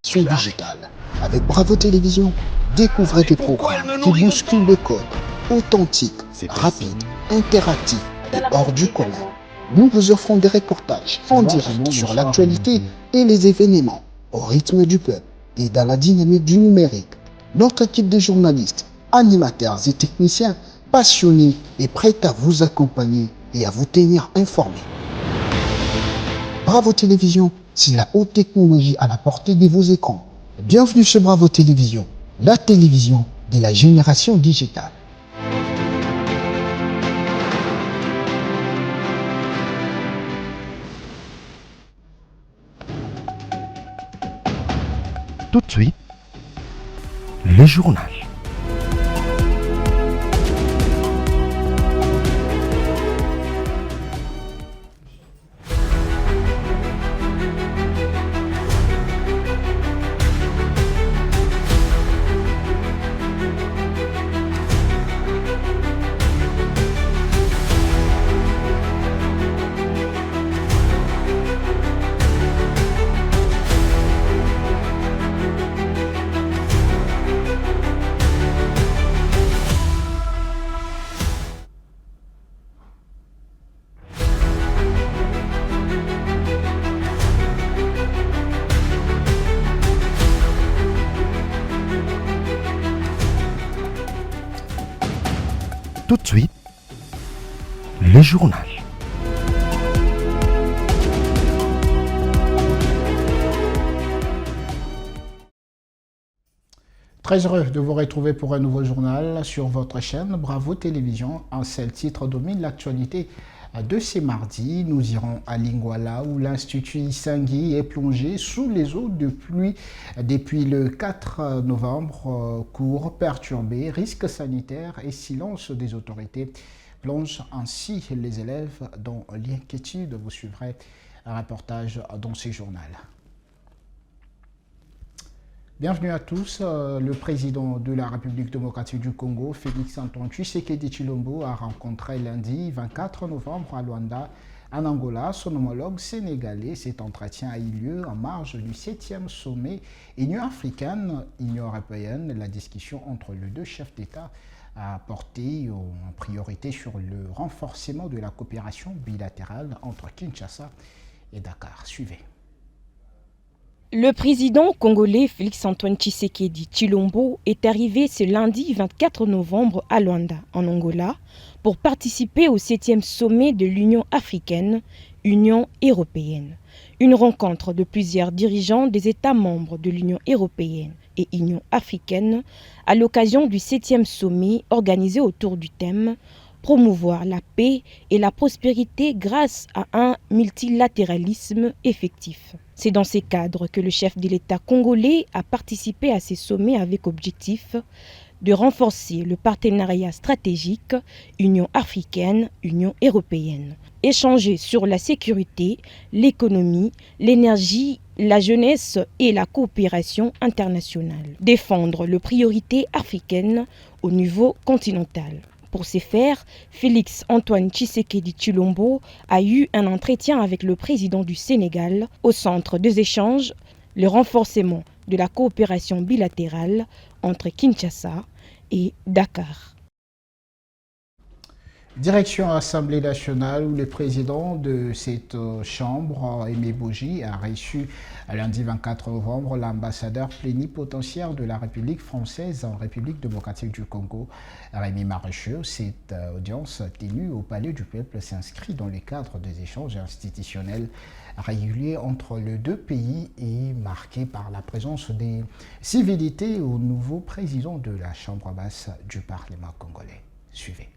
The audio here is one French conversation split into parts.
digitale. Avec Bravo Télévision, découvrez des programmes qui bousculent les codes, authentiques, rapides, interactifs et hors du commun. Nous vous offrons des reportages en direct sur l'actualité et les événements, au rythme du peuple et dans la dynamique du numérique. Notre équipe de journalistes, animateurs et techniciens passionnés et prêts à vous accompagner et à vous tenir informés. Bravo Télévision, c'est la haute technologie à la portée de vos écrans. Bienvenue sur Bravo Télévision, la télévision de la génération digitale. Tout de suite, le journal. Tout de suite, le journal. Très heureux de vous retrouver pour un nouveau journal sur votre chaîne Bravo Télévision. Un seul titre domine l'actualité de ces mardis. Nous irons à Lingwala où l'Institut Isangui est plongé sous les eaux de pluie depuis le 4 novembre. Cours perturbés, risques sanitaires et silence des autorités plongent ainsi les élèves dans l'inquiétude. Vous suivrez un reportage dans ce journal. Bienvenue à tous. Le président de la République démocratique du Congo, Félix-Antoine Tshisekedi Tshilombo, a rencontré lundi 24 novembre à Luanda, en Angola, son homologue sénégalais. Cet entretien a eu lieu en marge du 7e sommet Union africaine-Union européenne. La discussion entre les deux chefs d'État a porté en priorité sur le renforcement de la coopération bilatérale entre Kinshasa et Dakar. Suivez. Le président congolais Félix-Antoine Tshisekedi Tshilombo est arrivé ce lundi 24 novembre à Luanda, en Angola, pour participer au 7e sommet de l'Union africaine, Union européenne. Une rencontre de plusieurs dirigeants des États membres de l'Union européenne et Union africaine à l'occasion du 7e sommet organisé autour du thème « Promouvoir la paix et la prospérité grâce à un multilatéralisme effectif ». C'est dans ces cadres que le chef de l'État congolais a participé à ces sommets avec objectif de renforcer le partenariat stratégique Union africaine, Union européenne, échanger sur la sécurité, l'économie, l'énergie, la jeunesse et la coopération internationale, défendre les priorités africaines au niveau continental. Pour ce faire, Félix-Antoine Tshisekedi Tshilombo a eu un entretien avec le président du Sénégal au centre des échanges, le renforcement de la coopération bilatérale entre Kinshasa et Dakar. Direction Assemblée nationale où le président de cette chambre, Aimé Boji, a reçu lundi 24 novembre l'ambassadeur plénipotentiaire de la République française en République démocratique du Congo, Rémi Maréchaux. Cette audience tenue au Palais du Peuple s'inscrit dans le cadre des échanges institutionnels réguliers entre les deux pays et marquée par la présence des civilités au nouveau président de la Chambre basse du Parlement congolais. Suivez.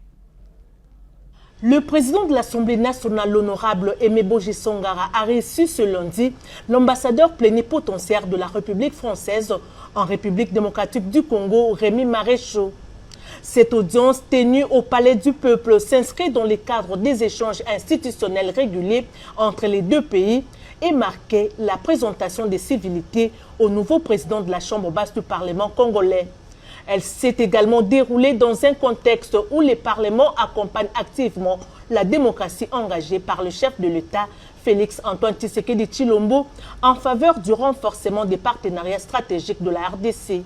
Le président de l'Assemblée nationale, l'honorable Aimé Boji Songara, a reçu ce lundi l'ambassadeur plénipotentiaire de la République française en République démocratique du Congo, Rémi Maréchaux. Cette audience tenue au Palais du Peuple s'inscrit dans le cadre des échanges institutionnels réguliers entre les deux pays et marquait la présentation des civilités au nouveau président de la Chambre basse du Parlement congolais. Elle s'est également déroulée dans un contexte où les parlements accompagnent activement la démocratie engagée par le chef de l'État, Félix Antoine Tshisekedi Tshilombo, en faveur du renforcement des partenariats stratégiques de la RDC.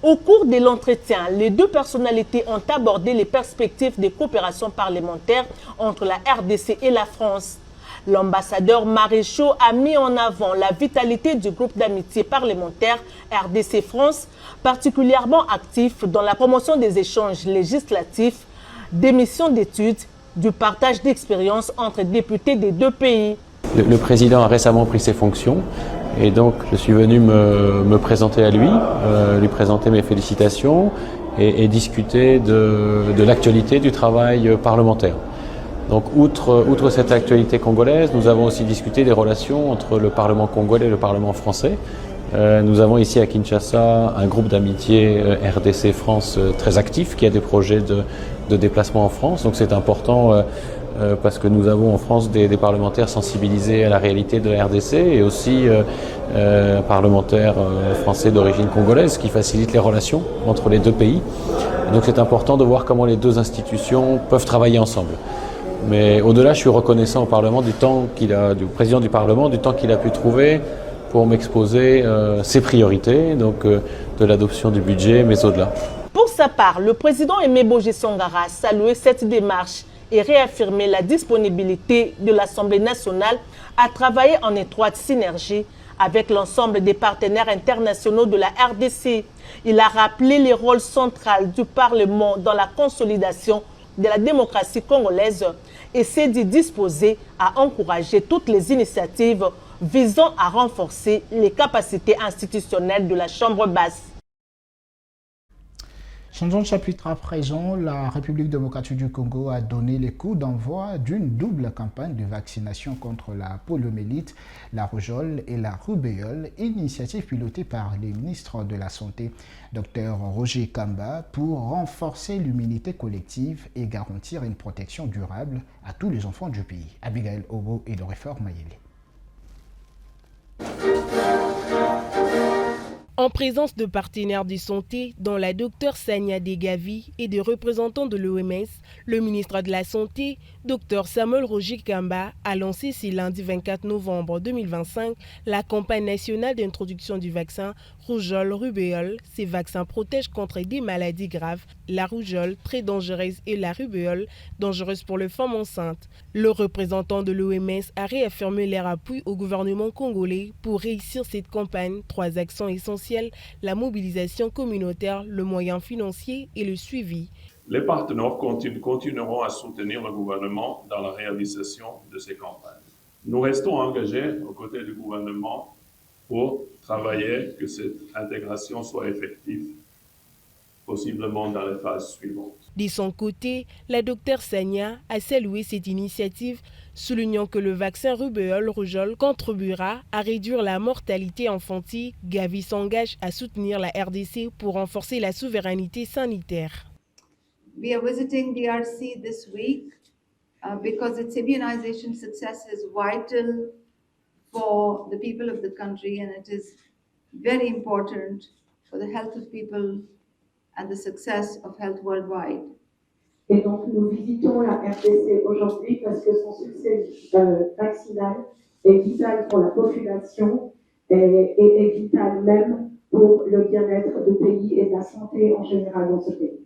Au cours de l'entretien, les deux personnalités ont abordé les perspectives de coopération parlementaire entre la RDC et la France. L'ambassadeur Maréchaux a mis en avant la vitalité du groupe d'amitié parlementaire RDC-France, particulièrement actif dans la promotion des échanges législatifs, des missions d'études, du partage d'expériences entre députés des deux pays. Le président a récemment pris ses fonctions et donc je suis venu me présenter à lui, lui présenter mes félicitations et discuter de l'actualité du travail parlementaire. Donc outre cette actualité congolaise, nous avons aussi discuté des relations entre le Parlement congolais et le Parlement français. Nous avons ici à Kinshasa un groupe d'amitié RDC-France très actif qui a des projets de déplacement en France. Donc c'est important parce que nous avons en France des parlementaires sensibilisés à la réalité de la RDC et aussi parlementaires français d'origine congolaise qui facilitent les relations entre les deux pays. Donc c'est important de voir comment les deux institutions peuvent travailler ensemble. Mais au-delà, je suis reconnaissant au Parlement du président du Parlement, du temps qu'il a pu trouver pour m'exposer ses priorités, donc de l'adoption du budget, mais au-delà. Pour sa part, le président Aimé Boji Songara a salué cette démarche et réaffirmé la disponibilité de l'Assemblée nationale à travailler en étroite synergie avec l'ensemble des partenaires internationaux de la RDC. Il a rappelé les rôles centraux du Parlement dans la consolidation de la démocratie congolaise et s'est dit disposé à encourager toutes les initiatives visant à renforcer les capacités institutionnelles de la Chambre basse. Changeons de chapitre à présent, la République démocratique du Congo a donné les coups d'envoi d'une double campagne de vaccination contre la poliomyélite, la rougeole et la rubéole, initiative pilotée par les ministres de la Santé, Dr Roger Kamba, pour renforcer l'immunité collective et garantir une protection durable à tous les enfants du pays. Abigail Obo et Lorifor Mayele. En présence de partenaires de santé, dont la Dr Sania Degavi et des représentants de l'OMS, le ministre de la Santé, Dr Samuel Roger Kamba, a lancé ce lundi 24 novembre 2025 la campagne nationale d'introduction du vaccin rougeole-rubéole. Ces vaccins protègent contre des maladies graves, la rougeole très dangereuse et la rubéole dangereuse pour les femmes enceintes. Le représentant de l'OMS a réaffirmé leur appui au gouvernement congolais pour réussir cette campagne. 3 actions essentielles: la mobilisation communautaire, le moyen financier et le suivi. Les partenaires continueront à soutenir le gouvernement dans la réalisation de ces campagnes. Nous restons engagés aux côtés du gouvernement pour travailler que cette intégration soit effective, possiblement dans les phases suivantes. De son côté, la Dr Sania a salué cette initiative, soulignant que le vaccin rubéole-rougeole contribuera à réduire la mortalité infantile. Gavi s'engage à soutenir la RDC pour renforcer la souveraineté sanitaire. We are visiting DRC this week because its immunization success is vital for the people of the country, and it is very important for the health of people and the success of health worldwide. Et donc nous visitons la RDC aujourd'hui parce que son succès vaccinal est vital pour la population et est vital même pour le bien-être du pays et de la santé en général dans ce pays.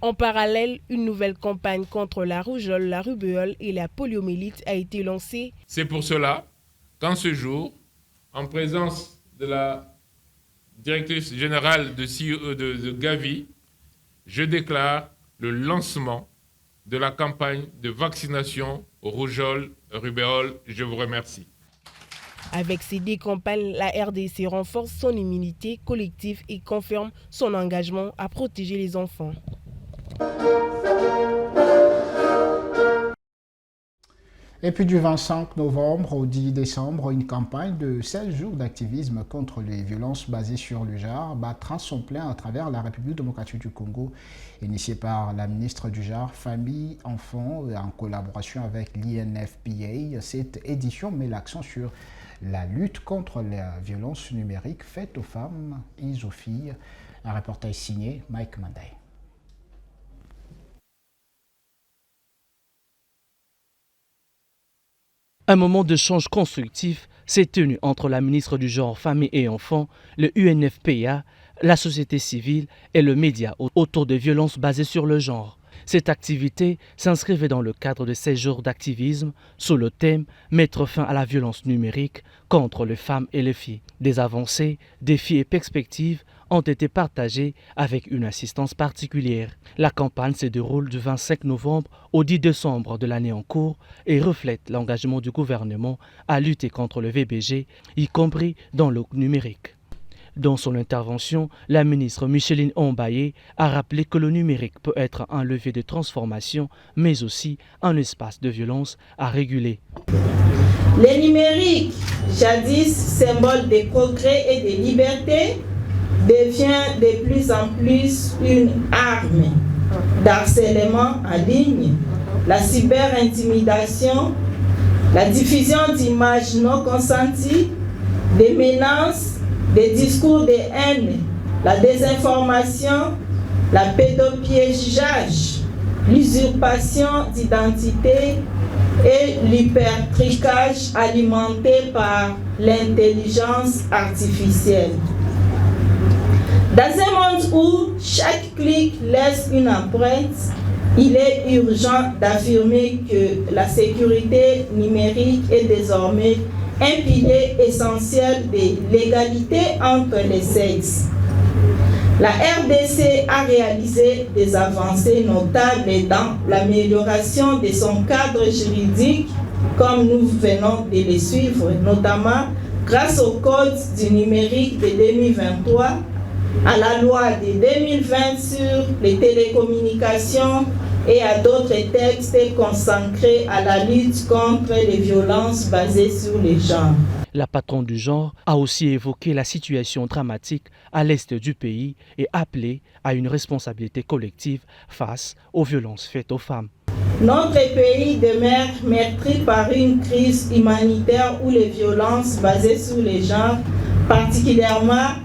En parallèle, une nouvelle campagne contre la rougeole, la rubéole et la poliomyélite a été lancée. C'est pour cela qu'en ce jour, en présence de la directrice générale de Gavi, je déclare le lancement de la campagne de vaccination rougeole, rubéole. Je vous remercie. Avec ces 2 campagnes, la RDC renforce son immunité collective et confirme son engagement à protéger les enfants. Et puis du 25 novembre au 10 décembre, une campagne de 16 jours d'activisme contre les violences basées sur le genre battra son plein à travers la République démocratique du Congo, initiée par la ministre du genre, Famille, Enfants, en collaboration avec l'INFPA. Cette édition met l'accent sur la lutte contre la violence numérique faite aux femmes et aux filles. Un reportage signé Mike Manday. Un moment d'échange constructif s'est tenu entre la ministre du Genre, Famille et Enfants, le UNFPA, la société civile et le média autour des violences basées sur le genre. Cette activité s'inscrivait dans le cadre de 16 jours d'activisme sous le thème « Mettre fin à la violence numérique contre les femmes et les filles ». Des avancées, défis et perspectives ont été partagées avec une assistance particulière. La campagne se déroule du 25 novembre au 10 décembre de l'année en cours et reflète l'engagement du gouvernement à lutter contre le VBG, y compris dans le numérique. Dans son intervention, la ministre Micheline Ombaye a rappelé que le numérique peut être un levier de transformation, mais aussi un espace de violence à réguler. Le numérique, jadis symbole des progrès et des libertés, devient de plus en plus une arme d'harcèlement en ligne, la cyberintimidation, la diffusion d'images non consenties, des menaces, des discours de haine, la désinformation, la pédopiégeage, l'usurpation d'identité et l'hypertricage alimenté par l'intelligence artificielle. Dans un monde où chaque clic laisse une empreinte, il est urgent d'affirmer que la sécurité numérique est désormais un pilier essentiel de l'égalité entre les sexes. La RDC a réalisé des avancées notables dans l'amélioration de son cadre juridique, comme nous venons de les suivre, notamment grâce au Code du numérique de 2023, à la loi de 2020 sur les télécommunications et à d'autres textes consacrés à la lutte contre les violences basées sur les genres. La patronne du genre a aussi évoqué la situation dramatique à l'est du pays et appelé à une responsabilité collective face aux violences faites aux femmes. Notre pays demeure meurtri par une crise humanitaire où les violences basées sur les genres, particulièrement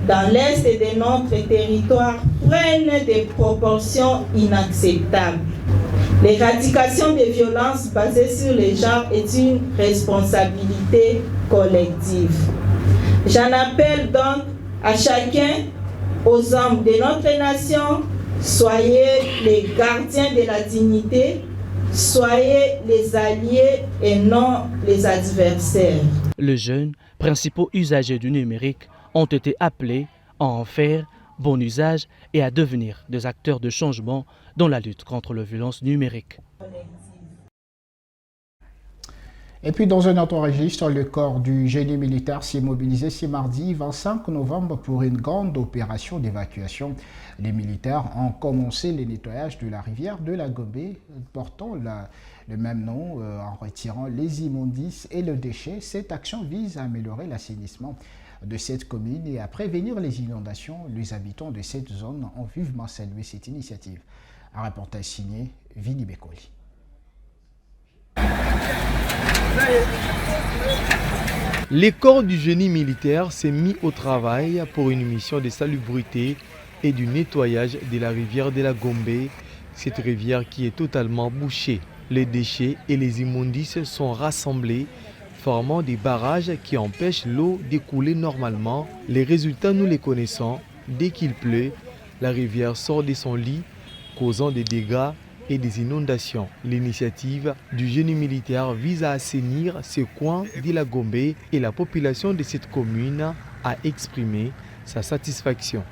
dans l'est de notre territoire, prennent des proportions inacceptables. L'éradication des violences basées sur les genres est une responsabilité collective. J'en appelle donc à chacun, aux hommes de notre nation, soyez les gardiens de la dignité, soyez les alliés et non les adversaires. Les jeunes, principaux usagers du numérique, ont été appelés à en faire bon usage et à devenir des acteurs de changement dans la lutte contre la violence numérique. Et puis dans un autre registre, le corps du génie militaire s'est mobilisé ce mardi 25 novembre pour une grande opération d'évacuation. Les militaires ont commencé le nettoyage de la rivière de la Gombe, portant le même nom, en retirant les immondices et le déchet. Cette action vise à améliorer l'assainissement de cette commune et à prévenir les inondations. Les habitants de cette zone ont vivement salué cette initiative. Un reportage signé Vini Bekoli. Les corps du génie militaire s'est mis au travail pour une mission de salubrité et du nettoyage de la rivière de la Gombe, cette rivière qui est totalement bouchée. Les déchets et les immondices sont rassemblés, formant des barrages qui empêchent l'eau d'écouler normalement. Les résultats, nous les connaissons. Dès qu'il pleut, la rivière sort de son lit, causant des dégâts et des inondations. L'initiative du génie militaire vise à assainir ce coin de la Gombe et la population de cette commune a exprimé sa satisfaction.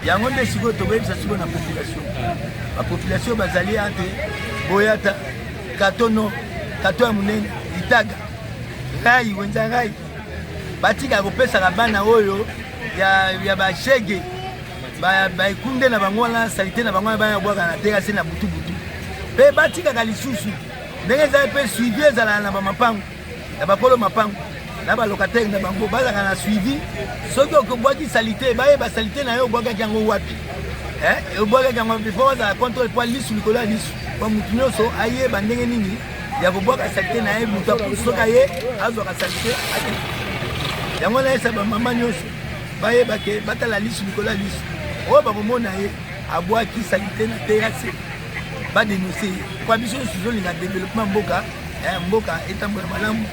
yango nde sikoyo tokoyebisa sikoyo na population bapopulation bazali ate boyata katono kato ya monene litaga ngai wenza ngai batika kopesaka bana oyo ya bashege baikunde na bango wana salite na bango bana bwaka na teka se na butubutu mpe batikaka lisusu ndenge ezali mpe suivi ezalaka na bamapango ya bakolo mapango na balocataire na bango bazaka na suivi soki okobwaki salite bayeba salite na yo obwakaki yango wapi obwakaki yango wapi mpo bazala contrôle po lisu likolo ya lisu po motu nyonso ayeba ndenge nini ya kobwaka salite na ye moto apusu soki aye azwaka salite ake yango nayesa bamama nyonso bayeba ke batala lisu likolo ya lisu oyo bakomona ye abwaki salite na terrasse badenonse ye po biso nyonso tozolinga développement mboka etambola malamu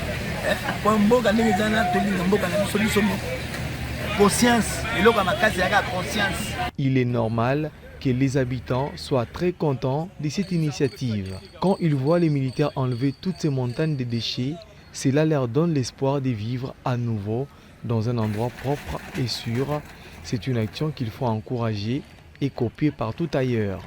po mboka ndenge eza na tolinga mboka na biso biso moko conscience eloko ya makasi yaka conscience. Il est normal que les habitants soient très contents de cette initiative. Quand ils voient les militaires enlever toutes ces montagnes de déchets, cela leur donne l'espoir de vivre à nouveau dans un endroit propre et sûr. C'est une action qu'il faut encourager et copier partout ailleurs.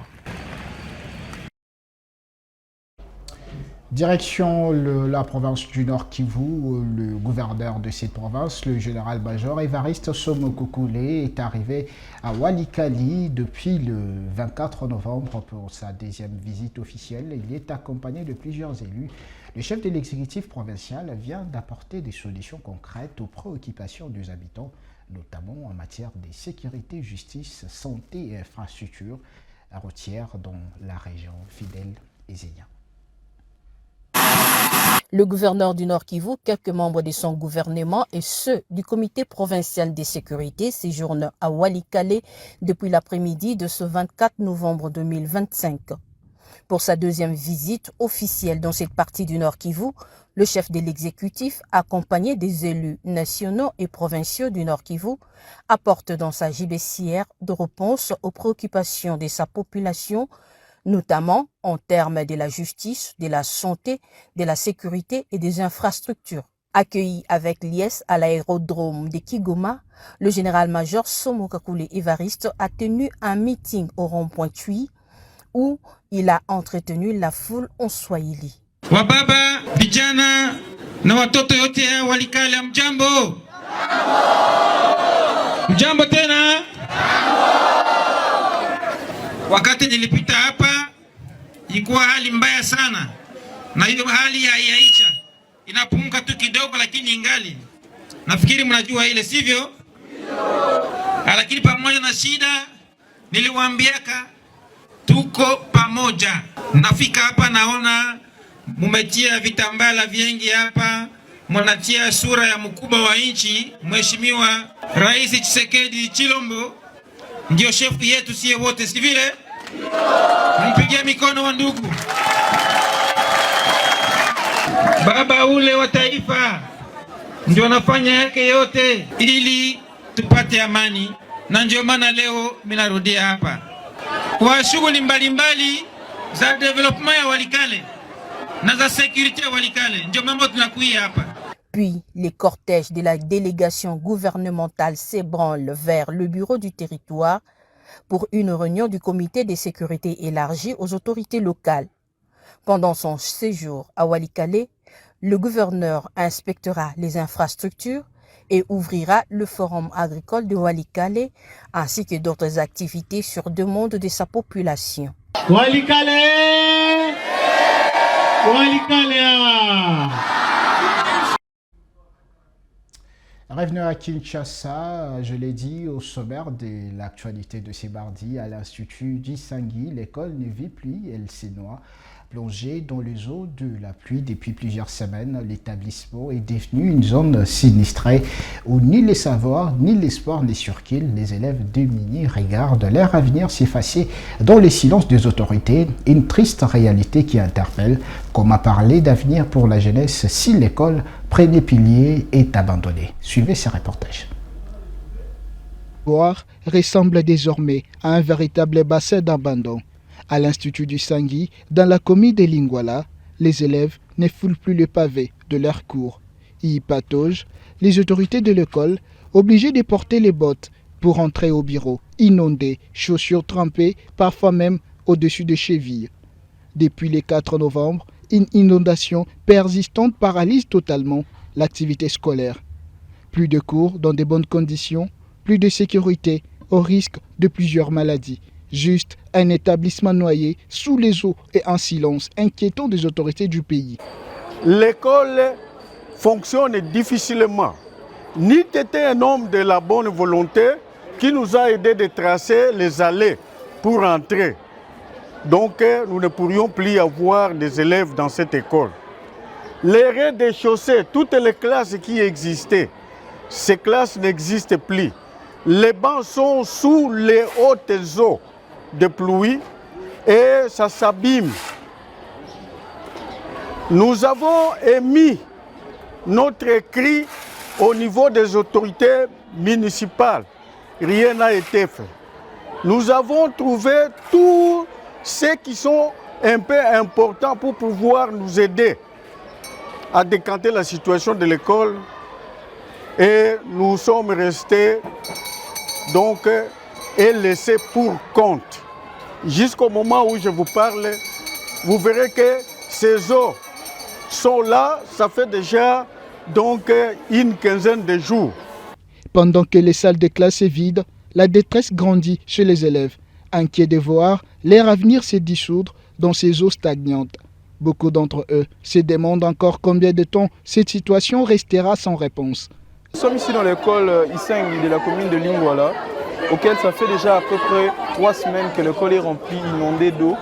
Direction la province du Nord Kivu, le gouverneur de cette province, le général-major Évariste Somo-Koukoulé, est arrivé à Walikale depuis le 24 novembre pour sa deuxième visite officielle. Il est accompagné de plusieurs élus. Le chef de l'exécutif provincial vient d'apporter des solutions concrètes aux préoccupations des habitants, notamment en matière de sécurité, justice, santé et infrastructures routières dans la région fidèle et Zénia. Le gouverneur du Nord Kivu, quelques membres de son gouvernement et ceux du comité provincial de sécurité séjournent à Walikale depuis l'après-midi de ce 24 novembre 2025. Pour sa deuxième visite officielle dans cette partie du Nord Kivu, le chef de l'exécutif, accompagné des élus nationaux et provinciaux du Nord Kivu, apporte dans sa gibecière de réponse aux préoccupations de sa population, notamment en termes de la justice, de la santé, de la sécurité et des infrastructures. Accueilli avec liesse à l'aérodrome de Kigoma, le général-major Somo-Koukoulé Évariste a tenu un meeting au rond-point Tui où il a entretenu la foule en Swahili. Wababa, vijana na watoto yote ya Walikale, mjambo. Mjambo tena. Wakati nilipita hapa ilikuwa hali mbaya sana, na hiyo hali haiaisha, inapunguka tu kidogo, lakini ingali. Nafikiri mnajua ile, sivyo? Lakini pamoja na shida niliwaambiaka tuko pamoja. Nafika hapa naona mumetia vitambala vingi hapa, mnatia sura ya mkubwa wa nchi, Mheshimiwa Rais Tshisekedi Chilombo. Ndio shefu yetu sie wote, si vile? Mpigie mikono wa ndugu. Baba ule wa taifa ndio anafanya yake yote ili tupate amani, na ndio maana leo minarudia hapa kwa shughuli mbalimbali za development ya Walikale na za sécurité ya Walikale, ndio mambo tunakuia hapa. Puis, les cortèges de la délégation gouvernementale s'ébranlent vers le bureau du territoire pour une réunion du comité de sécurité élargie aux autorités locales. Pendant son séjour à Walikale, le gouverneur inspectera les infrastructures et ouvrira le forum agricole de Walikale ainsi que d'autres activités sur demande de sa population. Walikale! Walikale! Revenons à Kinshasa, je l'ai dit au sommaire de l'actualité de ces mardis, à l'Institut d'Isangui, l'école ne vit plus, elle se noie. Plongée dans les eaux de la pluie depuis plusieurs semaines, l'établissement est devenu une zone sinistrée où ni les savoirs ni l'espoir ne circulent. Les élèves démunis regardent leur avenir s'effacer dans le silence des autorités. Une triste réalité qui interpelle. Comment parler d'avenir pour la jeunesse si l'école, premier pilier, est abandonnée? Suivez ces reportages. Boire ressemble désormais à un véritable bassin d'abandon. À l'Institut du Sangui, dans la commune de Lingwala, les élèves ne foulent plus le pavé de leurs cours. Ils y pataugent, les autorités de l'école, obligées de porter les bottes pour entrer au bureau, inondées, chaussures trempées, parfois même au-dessus des chevilles. Depuis le 4 novembre, une inondation persistante paralyse totalement l'activité scolaire. Plus de cours dans de bonnes conditions, plus de sécurité, au risque de plusieurs maladies. Juste un établissement noyé sous les eaux et un silence inquiétant des autorités du pays. L'école fonctionne difficilement. Ni était un homme de la bonne volonté qui nous a aidé de tracer les allées pour entrer. Donc nous ne pourrions plus avoir des élèves dans cette école. Les rez-de-chaussée, toutes les classes qui existaient, ces classes n'existent plus. Les bancs sont sous les hautes eaux de pluie et ça s'abîme. Nous avons émis notre cri au niveau des autorités municipales. Rien n'a été fait. Nous avons trouvé tous ceux qui sont un peu importants pour pouvoir nous aider à décanter la situation de l'école. Et nous sommes restés donc et laissés pour compte. Jusqu'au moment où je vous parle, vous verrez que ces eaux sont là, ça fait déjà donc une quinzaine de jours. Pendant que les salles de classe sont vides, la détresse grandit chez les élèves, inquiets de voir leur avenir se dissoudre dans ces eaux stagnantes. Beaucoup d'entre eux se demandent encore combien de temps cette situation restera sans réponse. Nous sommes ici dans l'école Isengui de la commune de Lingwala, auquel ça fait déjà à peu près 3 semaines que l'école est remplie, inondée d'eau.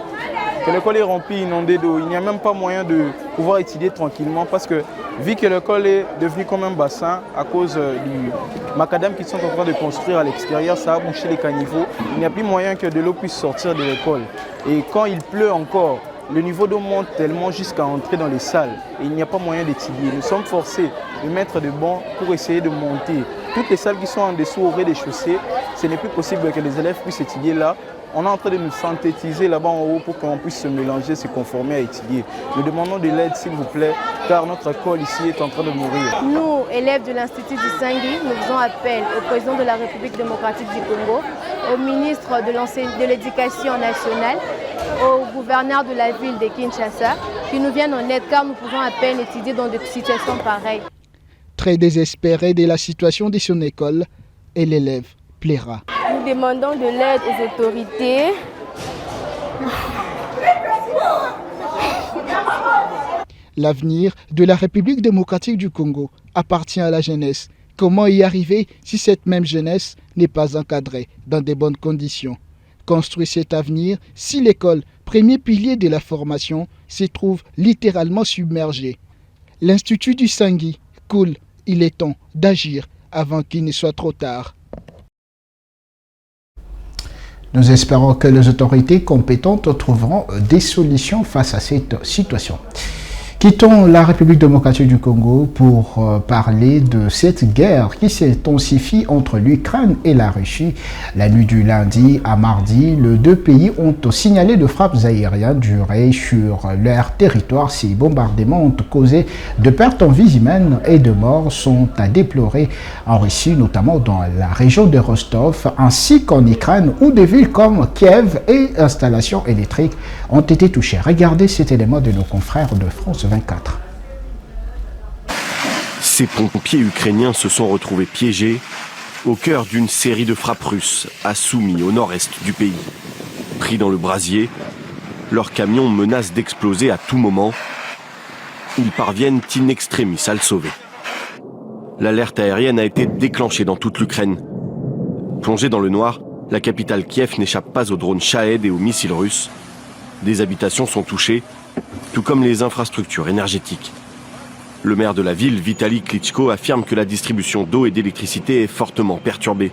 Il n'y a même pas moyen de pouvoir étudier tranquillement parce que vu que l'école est devenue comme un bassin à cause du macadam qu'ils sont en train de construire à l'extérieur, ça a bouché les caniveaux. Il n'y a plus moyen que de l'eau puisse sortir de l'école. Et quand il pleut encore, le niveau d'eau monte tellement jusqu'à entrer dans les salles et il n'y a pas moyen d'étudier. Nous sommes forcés de mettre des bancs pour essayer de monter. Toutes les salles qui sont en dessous au rez-de-chaussée, ce n'est plus possible que les élèves puissent étudier là. On est en train de nous synthétiser là-bas en haut pour qu'on puisse se mélanger, se conformer à étudier. Nous demandons de l'aide s'il vous plaît, car notre école ici est en train de mourir. Nous, élèves de l'Institut d'Isengui, nous faisons appel au président de la République démocratique du Congo, au ministre de l'Éducation nationale, au gouverneur de la ville de Kinshasa, qui nous viennent en aide car nous pouvons à peine étudier dans des situations pareilles. Très désespéré de la situation de son école, et l'élève plaira. Nous demandons de l'aide aux autorités. L'avenir de la République démocratique du Congo appartient à la jeunesse. Comment y arriver si cette même jeunesse n'est pas encadrée dans de bonnes conditions? Construire cet avenir si l'école, premier pilier de la formation, se trouve littéralement submergée. L'Institut d'Isengui coule. Il est temps d'agir avant qu'il ne soit trop tard. Nous espérons que les autorités compétentes trouveront des solutions face à cette situation. Quittons la République démocratique du Congo pour parler de cette guerre qui s'intensifie entre l'Ukraine et la Russie. La nuit du lundi à mardi, les deux pays ont signalé de frappes aériennes durées sur leur territoire. Ces bombardements ont causé de pertes en vies humaines et de morts sont à déplorer en Russie, notamment dans la région de Rostov, ainsi qu'en Ukraine, où des villes comme Kiev et installations électriques ont été touchées. Regardez cet élément de nos confrères de France 24. Ces pompiers ukrainiens se sont retrouvés piégés au cœur d'une série de frappes russes à Soumy, au nord-est du pays. Pris dans le brasier, leurs camions menacent d'exploser à tout moment. Ils parviennent in extremis à le sauver. L'alerte aérienne a été déclenchée dans toute l'Ukraine. Plongée dans le noir, la capitale Kiev n'échappe pas aux drones Shahed et aux missiles russes. Des habitations sont touchées, tout comme les infrastructures énergétiques. Le maire de la ville, Vitali Klitschko, affirme que la distribution d'eau et d'électricité est fortement perturbée.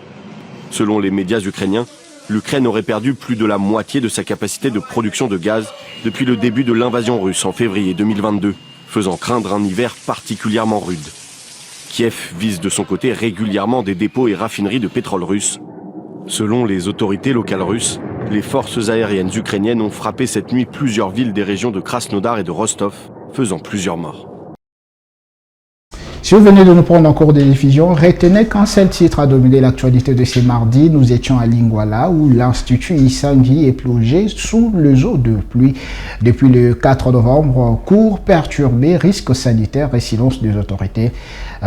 Selon les médias ukrainiens, l'Ukraine aurait perdu plus de la moitié de sa capacité de production de gaz depuis le début de l'invasion russe en février 2022, faisant craindre un hiver particulièrement rude. Kiev vise de son côté régulièrement des dépôts et raffineries de pétrole russe. Selon les autorités locales russes, les forces aériennes ukrainiennes ont frappé cette nuit plusieurs villes des régions de Krasnodar et de Rostov, faisant plusieurs morts. Si vous venez de nous prendre en cours de diffusion, retenez qu'un seul titre a dominé l'actualité de ce mardi. Nous étions à Lingwala où l'Institut Isengui est plongé sous le eau de pluie. Depuis le 4 novembre, cours perturbés, risques sanitaires et silence des autorités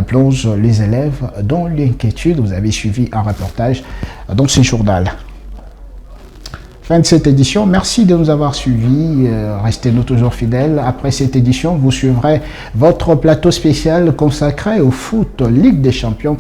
plongent les élèves dans l'inquiétude. Vous avez suivi un reportage dans ce journal. Fin de cette édition, merci de nous avoir suivis, restez-nous toujours fidèles. Après cette édition, vous suivrez votre plateau spécial consacré au foot, Ligue des Champions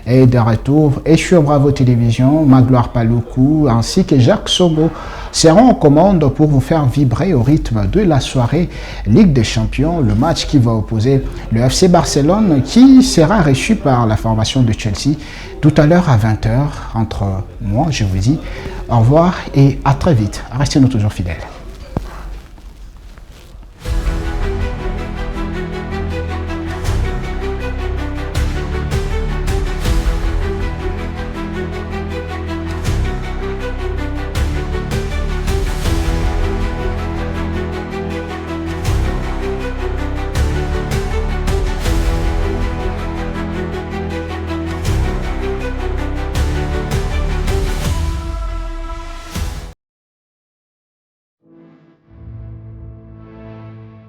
et de retour. Et sur Bravo Télévision, Magloire Paloukou ainsi que Jacques Sogo seront en commande pour vous faire vibrer au rythme de la soirée Ligue des Champions, le match qui va opposer le FC Barcelone qui sera reçu par la formation de Chelsea tout à l'heure à 20h. Entre moi, je vous dis au revoir et à très vite. Restez-nous toujours fidèles.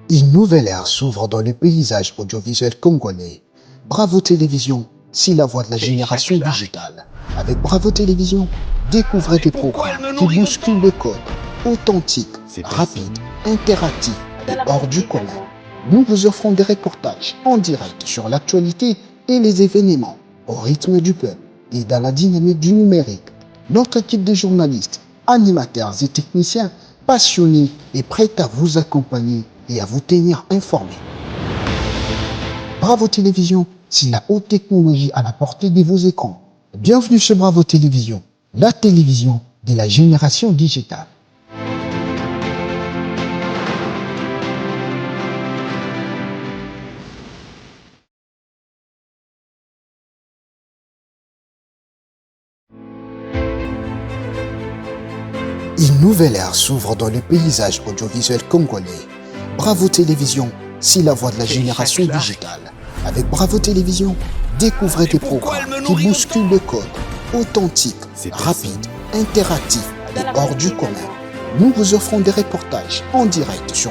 Une nouvelle ère s'ouvre dans le paysage audiovisuel congolais. Bravo Télévision, c'est la voix de la génération digitale. Avec Bravo Télévision, découvrez des programmes qui bousculent le code, authentiques, rapides, interactifs et hors du commun. Nous vous offrons des reportages en direct sur l'actualité et les événements, au rythme du peuple et dans la dynamique du numérique. Notre équipe de journalistes, animateurs et techniciens passionnés et prêts à vous accompagner et à vous tenir informés. Bravo Télévision, c'est la haute technologie à la portée de vos écrans. Bienvenue sur Bravo Télévision, la télévision de la génération digitale. Une nouvelle ère s'ouvre dans le paysage audiovisuel congolais. Bravo Télévision, c'est la voix de la génération digitale. Avec Bravo Télévision, découvrez des programmes qui bousculent le code, authentiques, rapides, interactifs et hors du commun. Nous vous offrons des reportages en direct sur